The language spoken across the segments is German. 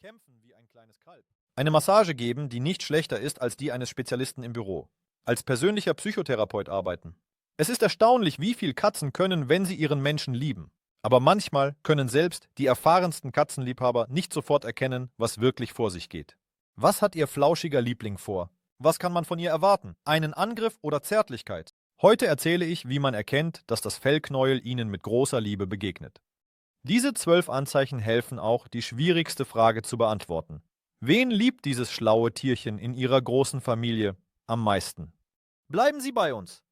kämpfen wie ein kleines Kalb. Eine Massage geben, die nicht schlechter ist als die eines Spezialisten im Büro. Als persönlicher Psychotherapeut arbeiten. Es ist erstaunlich, wie viel Katzen können, wenn sie ihren Menschen lieben. Aber manchmal können selbst die erfahrensten Katzenliebhaber nicht sofort erkennen, was wirklich vor sich geht. Was hat ihr flauschiger Liebling vor? Was kann man von ihr erwarten? Einen Angriff oder Zärtlichkeit? Heute erzähle ich, wie man erkennt, dass das Fellknäuel ihnen mit großer Liebe begegnet. Diese 12 Anzeichen helfen auch, die schwierigste Frage zu beantworten. Wen liebt dieses schlaue Tierchen in ihrer großen Familie am meisten? Bleiben Sie bei uns!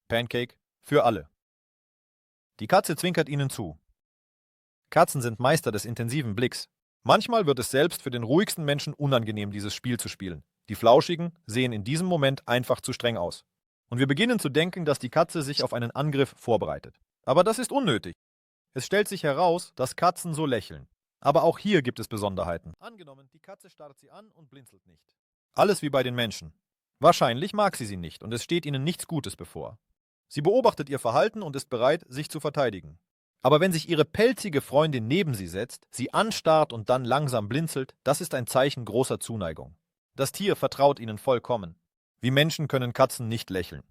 Pancake für alle. Die Katze zwinkert ihnen zu. Katzen sind Meister des intensiven Blicks. Manchmal wird es selbst für den ruhigsten Menschen unangenehm, dieses Spiel zu spielen. Die Flauschigen sehen in diesem Moment einfach zu streng aus. Und wir beginnen zu denken, dass die Katze sich auf einen Angriff vorbereitet. Aber das ist unnötig. Es stellt sich heraus, dass Katzen so lächeln. Aber auch hier gibt es Besonderheiten. Angenommen, die Katze starrt sie an und blinzelt nicht. Alles wie bei den Menschen. Wahrscheinlich mag sie nicht und es steht ihnen nichts Gutes bevor. Sie beobachtet ihr Verhalten und ist bereit, sich zu verteidigen. Aber wenn sich ihre pelzige Freundin neben sie setzt, sie anstarrt und dann langsam blinzelt, das ist ein Zeichen großer Zuneigung. Das Tier vertraut ihnen vollkommen. Wie Menschen können Katzen nicht lächeln.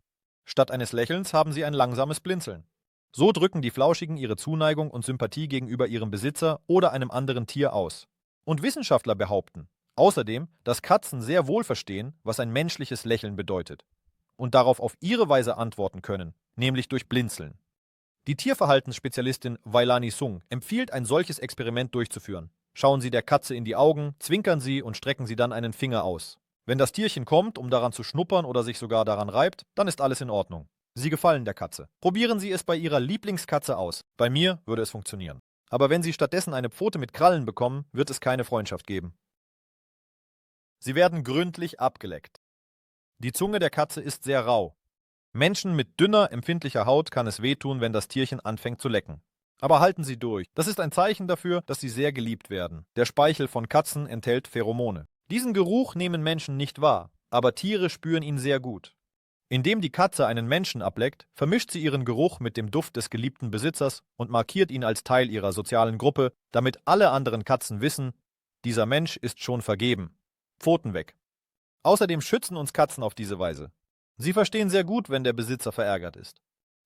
Statt eines Lächelns haben sie ein langsames Blinzeln. So drücken die Flauschigen ihre Zuneigung und Sympathie gegenüber ihrem Besitzer oder einem anderen Tier aus. Und Wissenschaftler behaupten außerdem, dass Katzen sehr wohl verstehen, was ein menschliches Lächeln bedeutet und darauf auf ihre Weise antworten können, nämlich durch Blinzeln. Die Tierverhaltensspezialistin Wailani Sung empfiehlt, ein solches Experiment durchzuführen. Schauen Sie der Katze in die Augen, zwinkern Sie und strecken Sie dann einen Finger aus. Wenn das Tierchen kommt, um daran zu schnuppern oder sich sogar daran reibt, dann ist alles in Ordnung. Sie gefallen der Katze. Probieren Sie es bei Ihrer Lieblingskatze aus. Bei mir würde es funktionieren. Aber wenn Sie stattdessen eine Pfote mit Krallen bekommen, wird es keine Freundschaft geben. Sie werden gründlich abgeleckt. Die Zunge der Katze ist sehr rau. Menschen mit dünner, empfindlicher Haut kann es wehtun, wenn das Tierchen anfängt zu lecken. Aber halten Sie durch. Das ist ein Zeichen dafür, dass Sie sehr geliebt werden. Der Speichel von Katzen enthält Pheromone. Diesen Geruch nehmen Menschen nicht wahr, aber Tiere spüren ihn sehr gut. Indem die Katze einen Menschen ableckt, vermischt sie ihren Geruch mit dem Duft des geliebten Besitzers und markiert ihn als Teil ihrer sozialen Gruppe, damit alle anderen Katzen wissen, dieser Mensch ist schon vergeben. Pfoten weg. Außerdem schützen uns Katzen auf diese Weise. Sie verstehen sehr gut, wenn der Besitzer verärgert ist.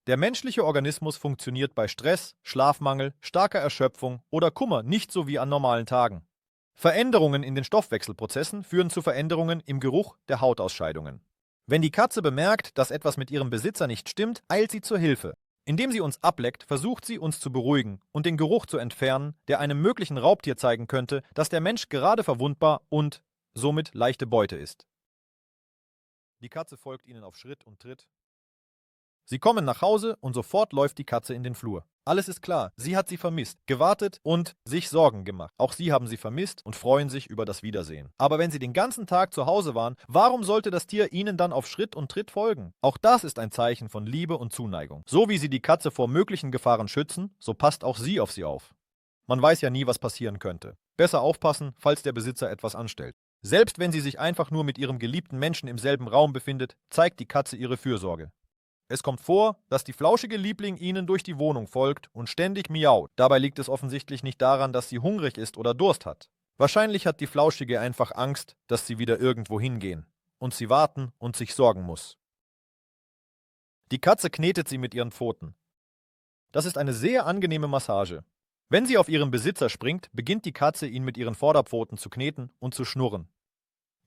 Der menschliche Organismus funktioniert bei Stress, Schlafmangel, starker Erschöpfung oder Kummer nicht so wie an normalen Tagen. Veränderungen in den Stoffwechselprozessen führen zu Veränderungen im Geruch der Hautausscheidungen. Wenn die Katze bemerkt, dass etwas mit ihrem Besitzer nicht stimmt, eilt sie zur Hilfe. Indem sie uns ableckt, versucht sie, uns zu beruhigen und den Geruch zu entfernen, der einem möglichen Raubtier zeigen könnte, dass der Mensch gerade verwundbar und somit leichte Beute ist. Die Katze folgt ihnen auf Schritt und Tritt. Sie kommen nach Hause und sofort läuft die Katze in den Flur. Alles ist klar, sie hat sie vermisst, gewartet und sich Sorgen gemacht. Auch sie haben sie vermisst und freuen sich über das Wiedersehen. Aber wenn sie den ganzen Tag zu Hause waren, warum sollte das Tier ihnen dann auf Schritt und Tritt folgen? Auch das ist ein Zeichen von Liebe und Zuneigung. So wie sie die Katze vor möglichen Gefahren schützen, so passt auch sie auf sie auf. Man weiß ja nie, was passieren könnte. Besser aufpassen, falls der Besitzer etwas anstellt. Selbst wenn sie sich einfach nur mit ihrem geliebten Menschen im selben Raum befindet, zeigt die Katze ihre Fürsorge. Es kommt vor, dass die flauschige Liebling ihnen durch die Wohnung folgt und ständig miaut. Dabei liegt es offensichtlich nicht daran, dass sie hungrig ist oder Durst hat. Wahrscheinlich hat die Flauschige einfach Angst, dass sie wieder irgendwo hingehen und sie warten und sich sorgen muss. Die Katze knetet sie mit ihren Pfoten. Das ist eine sehr angenehme Massage. Wenn sie auf ihren Besitzer springt, beginnt die Katze ihn mit ihren Vorderpfoten zu kneten und zu schnurren.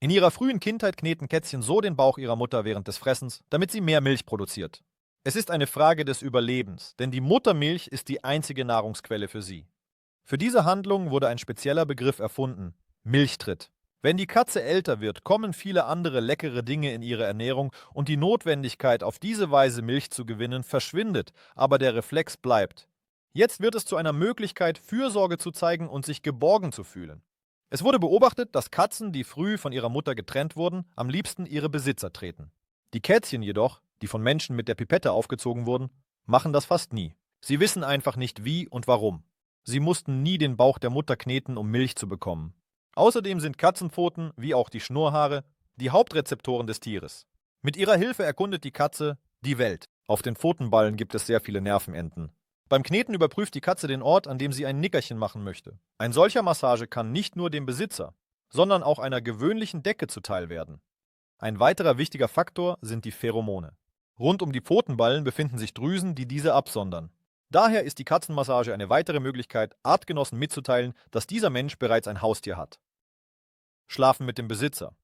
In ihrer frühen Kindheit kneten Kätzchen so den Bauch ihrer Mutter während des Fressens, damit sie mehr Milch produziert. Es ist eine Frage des Überlebens, denn die Muttermilch ist die einzige Nahrungsquelle für sie. Für diese Handlung wurde ein spezieller Begriff erfunden: Milchtritt. Wenn die Katze älter wird, kommen viele andere leckere Dinge in ihre Ernährung und die Notwendigkeit, auf diese Weise Milch zu gewinnen, verschwindet, aber der Reflex bleibt. Jetzt wird es zu einer Möglichkeit, Fürsorge zu zeigen und sich geborgen zu fühlen. Es wurde beobachtet, dass Katzen, die früh von ihrer Mutter getrennt wurden, am liebsten ihre Besitzer treten. Die Kätzchen jedoch, die von Menschen mit der Pipette aufgezogen wurden, machen das fast nie. Sie wissen einfach nicht wie und warum. Sie mussten nie den Bauch der Mutter kneten, um Milch zu bekommen. Außerdem sind Katzenpfoten, wie auch die Schnurrhaare, die Hauptrezeptoren des Tieres. Mit ihrer Hilfe erkundet die Katze die Welt. Auf den Pfotenballen gibt es sehr viele Nervenenden. Beim Kneten überprüft die Katze den Ort, an dem sie ein Nickerchen machen möchte. Ein solcher Massage kann nicht nur dem Besitzer, sondern auch einer gewöhnlichen Decke zuteil werden. Ein weiterer wichtiger Faktor sind die Pheromone. Rund um die Pfotenballen befinden sich Drüsen, die diese absondern. Daher ist die Katzenmassage eine weitere Möglichkeit, Artgenossen mitzuteilen, dass dieser Mensch bereits ein Haustier hat. Schlafen mit dem Besitzer.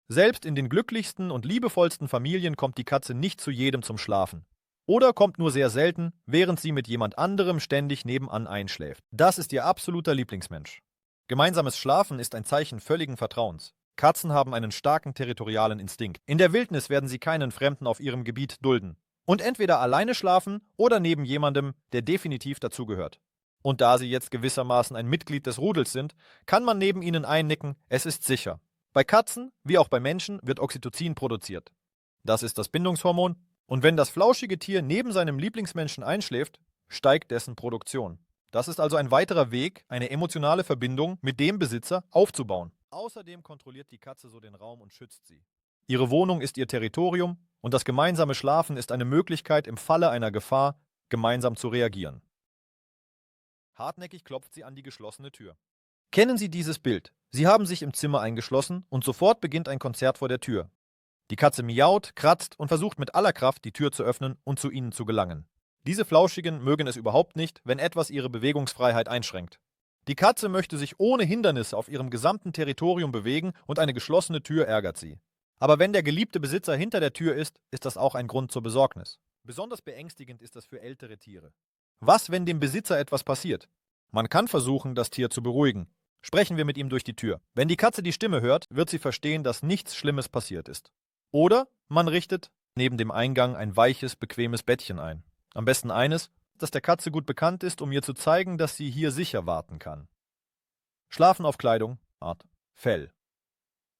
Selbst in den glücklichsten und liebevollsten Familien kommt die Katze nicht zu jedem zum Schlafen. Oder kommt nur sehr selten, während sie mit jemand anderem ständig nebenan einschläft. Das ist ihr absoluter Lieblingsmensch. Gemeinsames Schlafen ist ein Zeichen völligen Vertrauens. Katzen haben einen starken territorialen Instinkt. In der Wildnis werden sie keinen Fremden auf ihrem Gebiet dulden. Und entweder alleine schlafen oder neben jemandem, der definitiv dazugehört. Und da sie jetzt gewissermaßen ein Mitglied des Rudels sind, kann man neben ihnen einnicken, es ist sicher. Bei Katzen, wie auch bei Menschen, wird Oxytocin produziert. Das ist das Bindungshormon. Und wenn das flauschige Tier neben seinem Lieblingsmenschen einschläft, steigt dessen Produktion. Das ist also ein weiterer Weg, eine emotionale Verbindung mit dem Besitzer aufzubauen. Außerdem kontrolliert die Katze so den Raum und schützt sie. Ihre Wohnung ist ihr Territorium und das gemeinsame Schlafen ist eine Möglichkeit, im Falle einer Gefahr gemeinsam zu reagieren. Hartnäckig klopft sie an die geschlossene Tür. Kennen Sie dieses Bild? Sie haben sich im Zimmer eingeschlossen und sofort beginnt ein Konzert vor der Tür. Die Katze miaut, kratzt und versucht mit aller Kraft, die Tür zu öffnen und zu ihnen zu gelangen. Diese Flauschigen mögen es überhaupt nicht, wenn etwas ihre Bewegungsfreiheit einschränkt. Die Katze möchte sich ohne Hindernisse auf ihrem gesamten Territorium bewegen und eine geschlossene Tür ärgert sie. Aber wenn der geliebte Besitzer hinter der Tür ist, ist das auch ein Grund zur Besorgnis. Besonders beängstigend ist das für ältere Tiere. Was, wenn dem Besitzer etwas passiert? Man kann versuchen, das Tier zu beruhigen. Sprechen wir mit ihm durch die Tür. Wenn die Katze die Stimme hört, wird sie verstehen, dass nichts Schlimmes passiert ist. Oder man richtet neben dem Eingang ein weiches, bequemes Bettchen ein. Am besten eines, das der Katze gut bekannt ist, um ihr zu zeigen, dass sie hier sicher warten kann. Schlafen auf Kleidung, Art Fell.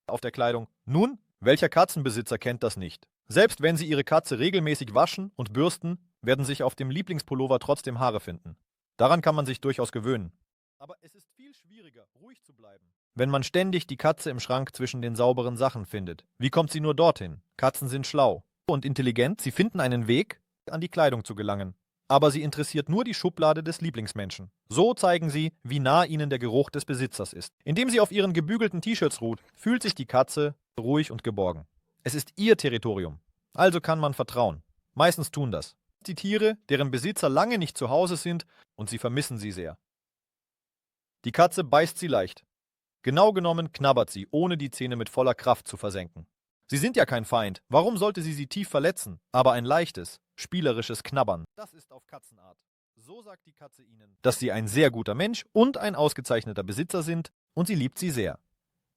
Auf der Kleidung. Nun, welcher Katzenbesitzer kennt das nicht? Selbst wenn Sie Ihre Katze regelmäßig waschen und bürsten, werden sich auf dem Lieblingspullover trotzdem Haare finden. Daran kann man sich durchaus gewöhnen. Aber es ist viel schwieriger, ruhig zu bleiben, wenn man ständig die Katze im Schrank zwischen den sauberen Sachen findet. Wie kommt sie nur dorthin? Katzen sind schlau und intelligent, sie finden einen Weg, an die Kleidung zu gelangen. Aber sie interessiert nur die Schublade des Lieblingsmenschen. So zeigen sie, wie nah ihnen der Geruch des Besitzers ist. Indem sie auf ihren gebügelten T-Shirts ruht, fühlt sich die Katze ruhig und geborgen. Es ist ihr Territorium. Also kann man vertrauen. Meistens tun das die Tiere, deren Besitzer lange nicht zu Hause sind und sie vermissen sie sehr. Die Katze beißt sie leicht. Genau genommen knabbert sie, ohne die Zähne mit voller Kraft zu versenken. Sie sind ja kein Feind. Warum sollte sie tief verletzen? Aber ein leichtes, spielerisches Knabbern. Das ist auf Katzenart. So sagt die Katze ihnen, dass sie ein sehr guter Mensch und ein ausgezeichneter Besitzer sind und sie liebt sie sehr.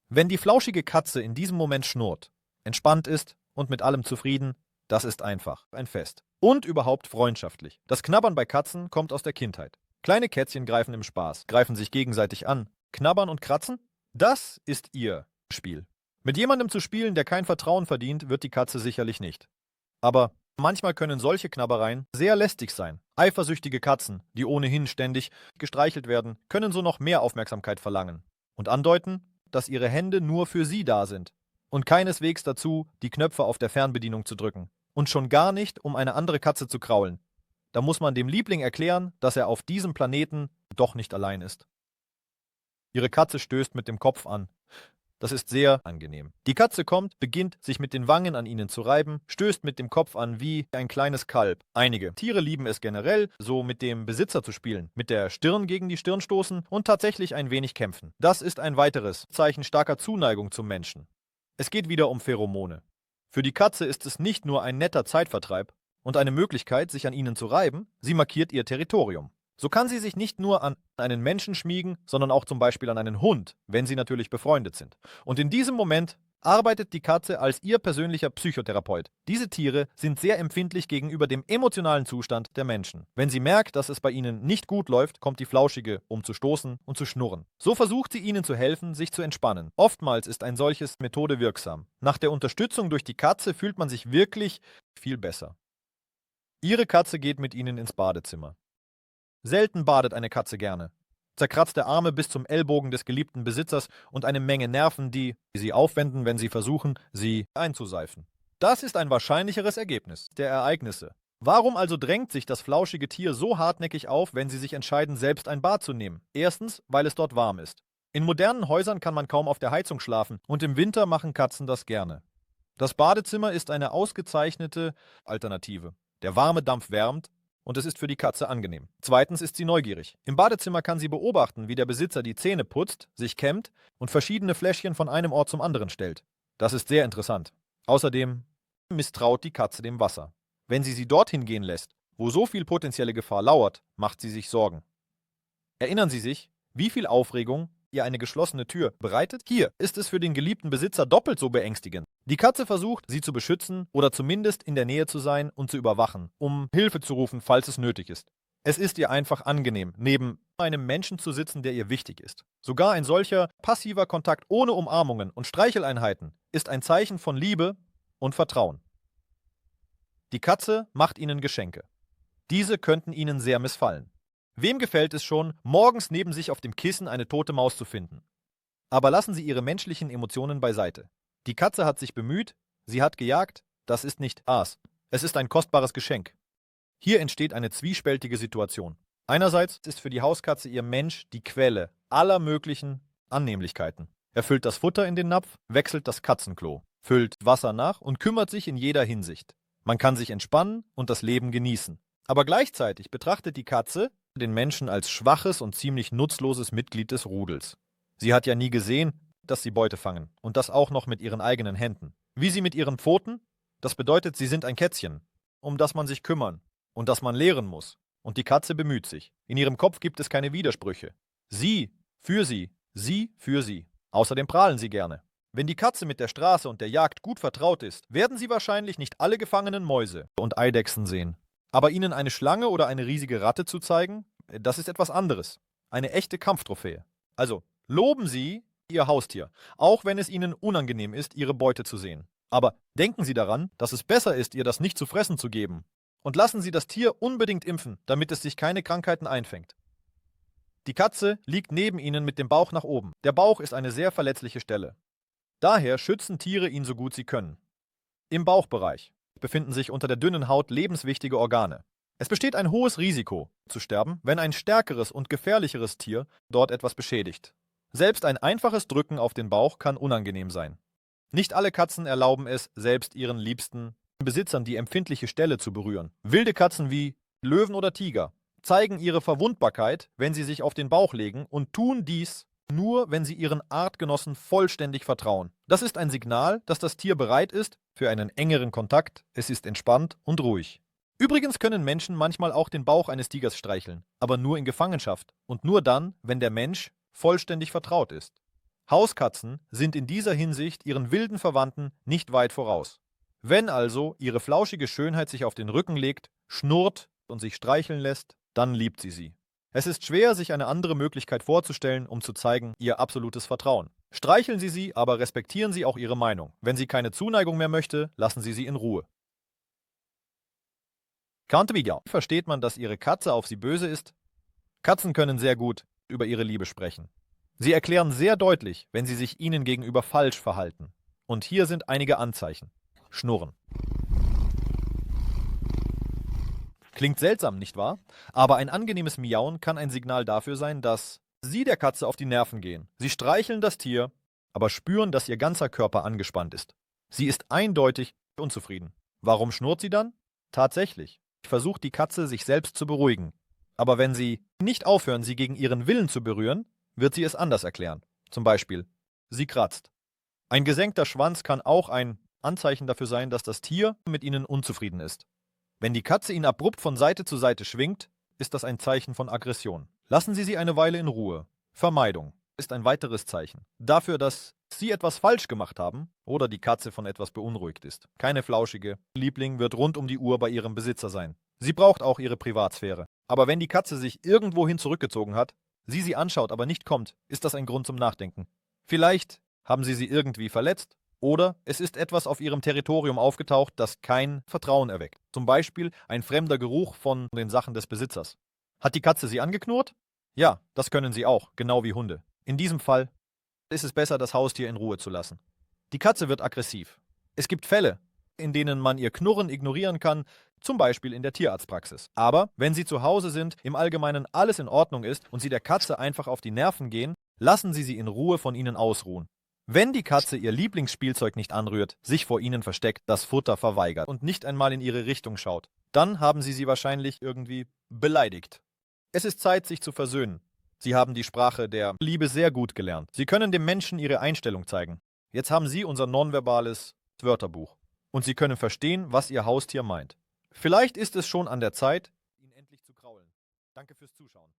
Wenn die flauschige Katze in diesem Moment schnurrt, entspannt ist und mit allem zufrieden, das ist einfach ein Fest. Und überhaupt freundschaftlich. Das Knabbern bei Katzen kommt aus der Kindheit. Kleine Kätzchen greifen im Spaß, greifen sich gegenseitig an. Knabbern und kratzen? Das ist ihr Spiel. Mit jemandem zu spielen, der kein Vertrauen verdient, wird die Katze sicherlich nicht. Aber manchmal können solche Knabbereien sehr lästig sein. Eifersüchtige Katzen, die ohnehin ständig gestreichelt werden, können so noch mehr Aufmerksamkeit verlangen und andeuten, dass ihre Hände nur für sie da sind und keineswegs dazu, die Knöpfe auf der Fernbedienung zu drücken und schon gar nicht, um eine andere Katze zu kraulen. Da muss man dem Liebling erklären, dass er auf diesem Planeten doch nicht allein ist. Ihre Katze stößt mit dem Kopf an. Das ist sehr angenehm. Die Katze kommt, beginnt, sich mit den Wangen an ihnen zu reiben, stößt mit dem Kopf an wie ein kleines Kalb. Einige Tiere lieben es generell, so mit dem Besitzer zu spielen, mit der Stirn gegen die Stirn stoßen und tatsächlich ein wenig kämpfen. Das ist ein weiteres Zeichen starker Zuneigung zum Menschen. Es geht wieder um Pheromone. Für die Katze ist es nicht nur ein netter Zeitvertreib und eine Möglichkeit, sich an ihnen zu reiben, sie markiert ihr Territorium. So kann sie sich nicht nur an einen Menschen schmiegen, sondern auch zum Beispiel an einen Hund, wenn sie natürlich befreundet sind. Und in diesem Moment arbeitet die Katze als ihr persönlicher Psychotherapeut. Diese Tiere sind sehr empfindlich gegenüber dem emotionalen Zustand der Menschen. Wenn sie merkt, dass es bei ihnen nicht gut läuft, kommt die Flauschige, um zu stoßen und zu schnurren. So versucht sie ihnen zu helfen, sich zu entspannen. Oftmals ist ein solches Methode wirksam. Nach der Unterstützung durch die Katze fühlt man sich wirklich viel besser. Ihre Katze geht mit ihnen ins Badezimmer. Selten badet eine Katze gerne. Zerkratzte Arme bis zum Ellbogen des geliebten Besitzers und eine Menge Nerven, die sie aufwenden, wenn sie versuchen, sie einzuseifen. Das ist ein wahrscheinlicheres Ergebnis der Ereignisse. Warum also drängt sich das flauschige Tier so hartnäckig auf, wenn sie sich entscheiden, selbst ein Bad zu nehmen? Erstens, weil es dort warm ist. In modernen Häusern kann man kaum auf der Heizung schlafen und im Winter machen Katzen das gerne. Das Badezimmer ist eine ausgezeichnete Alternative. Der warme Dampf wärmt und es ist für die Katze angenehm. Zweitens ist sie neugierig. Im Badezimmer kann sie beobachten, wie der Besitzer die Zähne putzt, sich kämmt und verschiedene Fläschchen von einem Ort zum anderen stellt. Das ist sehr interessant. Außerdem misstraut die Katze dem Wasser. Wenn sie dorthin gehen lässt, wo so viel potenzielle Gefahr lauert, macht sie sich Sorgen. Erinnern Sie sich, wie viel Aufregung ihr eine geschlossene Tür bereitet? Hier ist es für den geliebten Besitzer doppelt so beängstigend. Die Katze versucht, sie zu beschützen oder zumindest in der Nähe zu sein und zu überwachen, um Hilfe zu rufen, falls es nötig ist. Es ist ihr einfach angenehm, neben einem Menschen zu sitzen, der ihr wichtig ist. Sogar ein solcher passiver Kontakt ohne Umarmungen und Streicheleinheiten ist ein Zeichen von Liebe und Vertrauen. Die Katze macht ihnen Geschenke. Diese könnten ihnen sehr missfallen. Wem gefällt es schon, morgens neben sich auf dem Kissen eine tote Maus zu finden? Aber lassen Sie Ihre menschlichen Emotionen beiseite. Die Katze hat sich bemüht, sie hat gejagt, das ist nicht Aas. Es ist ein kostbares Geschenk. Hier entsteht eine zwiespältige Situation. Einerseits ist für die Hauskatze ihr Mensch die Quelle aller möglichen Annehmlichkeiten. Er füllt das Futter in den Napf, wechselt das Katzenklo, füllt Wasser nach und kümmert sich in jeder Hinsicht. Man kann sich entspannen und das Leben genießen. Aber gleichzeitig betrachtet die Katze den Menschen als schwaches und ziemlich nutzloses Mitglied des Rudels. Sie hat ja nie gesehen, dass sie Beute fangen, und das auch noch mit ihren eigenen Händen. Wie sie mit ihren Pfoten? Das bedeutet, sie sind ein Kätzchen, um das man sich kümmern und das man lehren muss. Und die Katze bemüht sich. In ihrem Kopf gibt es keine Widersprüche. Sie für sie für sie. Außerdem prahlen sie gerne. Wenn die Katze mit der Straße und der Jagd gut vertraut ist, werden sie wahrscheinlich nicht alle gefangenen Mäuse und Eidechsen sehen. Aber ihnen eine Schlange oder eine riesige Ratte zu zeigen, das ist etwas anderes. Eine echte Kampftrophäe. Also, loben Sie Ihr Haustier, auch wenn es Ihnen unangenehm ist, Ihre Beute zu sehen. Aber denken Sie daran, dass es besser ist, ihr das nicht zu fressen zu geben. Und lassen Sie das Tier unbedingt impfen, damit es sich keine Krankheiten einfängt. Die Katze liegt neben Ihnen mit dem Bauch nach oben. Der Bauch ist eine sehr verletzliche Stelle. Daher schützen Tiere ihn so gut sie können. Im Bauchbereich befinden sich unter der dünnen Haut lebenswichtige Organe. Es besteht ein hohes Risiko, zu sterben, wenn ein stärkeres und gefährlicheres Tier dort etwas beschädigt. Selbst ein einfaches Drücken auf den Bauch kann unangenehm sein. Nicht alle Katzen erlauben es, selbst ihren liebsten Besitzern die empfindliche Stelle zu berühren. Wilde Katzen wie Löwen oder Tiger zeigen ihre Verwundbarkeit, wenn sie sich auf den Bauch legen und tun dies nur, wenn sie ihren Artgenossen vollständig vertrauen. Das ist ein Signal, dass das Tier bereit ist für einen engeren Kontakt, es ist entspannt und ruhig. Übrigens können Menschen manchmal auch den Bauch eines Tigers streicheln, aber nur in Gefangenschaft und nur dann, wenn der Mensch vollständig vertraut ist. Hauskatzen sind in dieser Hinsicht ihren wilden Verwandten nicht weit voraus. Wenn also ihre flauschige Schönheit sich auf den Rücken legt, schnurrt und sich streicheln lässt, dann liebt sie sie. Es ist schwer, sich eine andere Möglichkeit vorzustellen, um zu zeigen, ihr absolutes Vertrauen. Streicheln Sie sie, aber respektieren Sie auch ihre Meinung. Wenn sie keine Zuneigung mehr möchte, lassen Sie sie in Ruhe. Countervideo. Versteht man, dass Ihre Katze auf Sie böse ist? Katzen können sehr gut über ihre Liebe sprechen. Sie erklären sehr deutlich, wenn sie sich Ihnen gegenüber falsch verhalten. Und hier sind einige Anzeichen. Schnurren. Klingt seltsam, nicht wahr? Aber ein angenehmes Miauen kann ein Signal dafür sein, dass Sie der Katze auf die Nerven gehen. Sie streicheln das Tier, aber spüren, dass ihr ganzer Körper angespannt ist. Sie ist eindeutig unzufrieden. Warum schnurrt sie dann? Tatsächlich versucht die Katze, sich selbst zu beruhigen. Aber wenn Sie nicht aufhören, sie gegen ihren Willen zu berühren, wird sie es anders erklären. Zum Beispiel, sie kratzt. Ein gesenkter Schwanz kann auch ein Anzeichen dafür sein, dass das Tier mit Ihnen unzufrieden ist. Wenn die Katze ihn abrupt von Seite zu Seite schwingt, ist das ein Zeichen von Aggression. Lassen Sie sie eine Weile in Ruhe. Vermeidung ist ein weiteres Zeichen dafür, dass Sie etwas falsch gemacht haben oder die Katze von etwas beunruhigt ist. Keine flauschige Liebling wird rund um die Uhr bei ihrem Besitzer sein. Sie braucht auch ihre Privatsphäre. Aber wenn die Katze sich irgendwohin zurückgezogen hat, sie anschaut, aber nicht kommt, ist das ein Grund zum Nachdenken. Vielleicht haben Sie sie irgendwie verletzt oder es ist etwas auf Ihrem Territorium aufgetaucht, das kein Vertrauen erweckt. Zum Beispiel ein fremder Geruch von den Sachen des Besitzers. Hat die Katze Sie angeknurrt? Ja, das können sie auch, genau wie Hunde. In diesem Fall ist es besser, das Haustier in Ruhe zu lassen. Die Katze wird aggressiv. Es gibt Fälle, in denen man ihr Knurren ignorieren kann, Zum Beispiel in der Tierarztpraxis. Aber wenn Sie zu Hause sind, im Allgemeinen alles in Ordnung ist und Sie der Katze einfach auf die Nerven gehen, lassen Sie sie in Ruhe von Ihnen ausruhen. Wenn die Katze ihr Lieblingsspielzeug nicht anrührt, sich vor Ihnen versteckt, das Futter verweigert und nicht einmal in Ihre Richtung schaut, dann haben Sie sie wahrscheinlich irgendwie beleidigt. Es ist Zeit, sich zu versöhnen. Sie haben die Sprache der Liebe sehr gut gelernt. Sie können dem Menschen Ihre Einstellung zeigen. Jetzt haben Sie unser nonverbales Wörterbuch. Und Sie können verstehen, was Ihr Haustier meint. Vielleicht ist es schon an der Zeit, ihn endlich zu kraulen. Danke fürs Zuschauen.